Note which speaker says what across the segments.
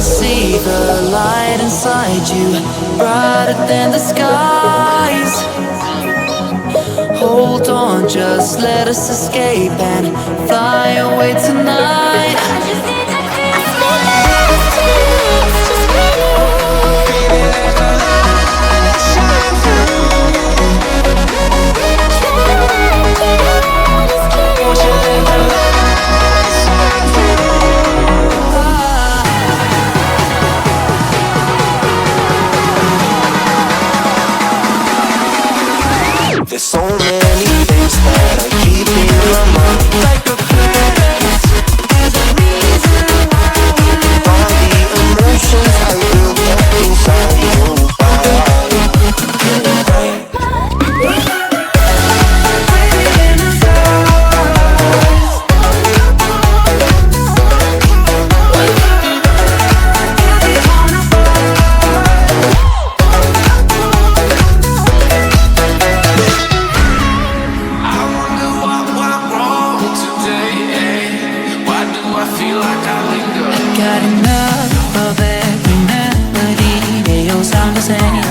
Speaker 1: see the light inside you, brighter than the skies. Hold on, just let us escape and fly away tonight. I just need to baby, let the light shine through. Won't you let the light shine through? There's so many things that I keep in my mind, like a past. There's a reason why all the emotions I built up inside your body. Got enough of every melody, they all sound the same.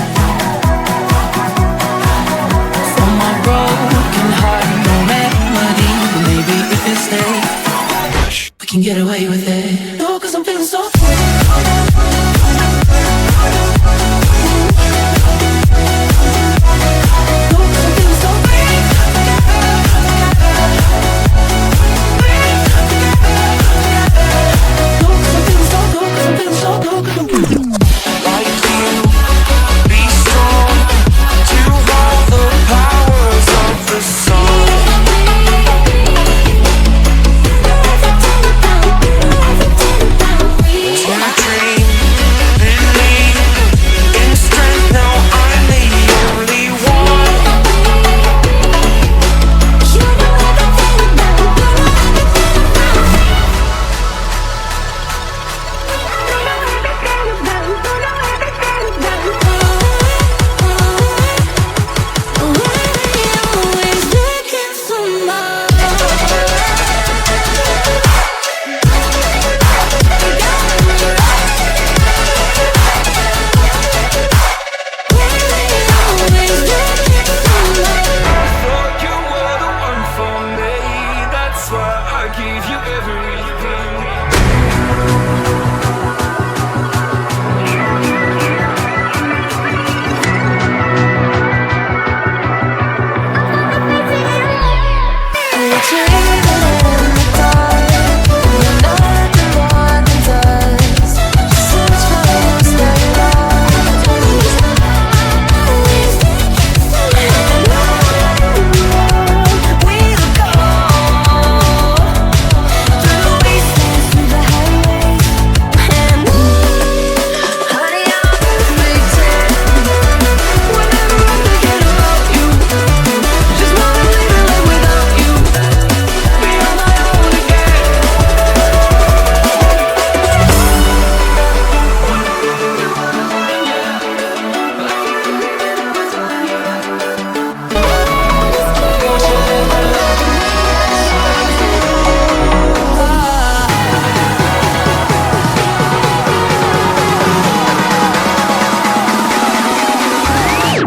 Speaker 1: From my broken heart, no melody. Maybe if you stay, we can get away with it. No, 'cause I'm feeling so free.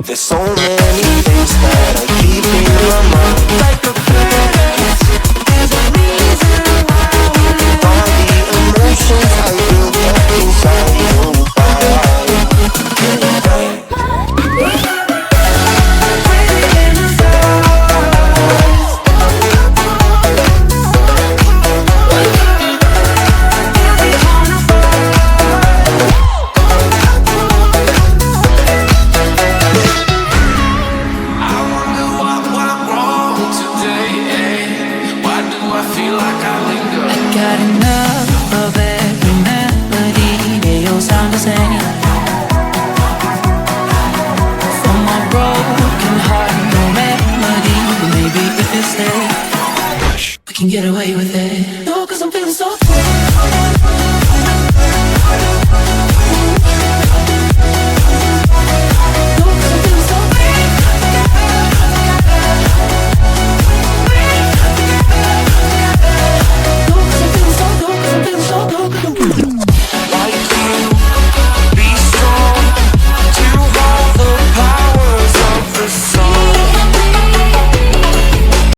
Speaker 1: There's so many things that I keep in my mind, like a past. There's a reason why all the emotions I built up inside your body. Got enough of every melody, they all sound the same. From my broken heart, no melody. Maybe if you stay, we can get away with it. No, 'cause I'm feeling so free.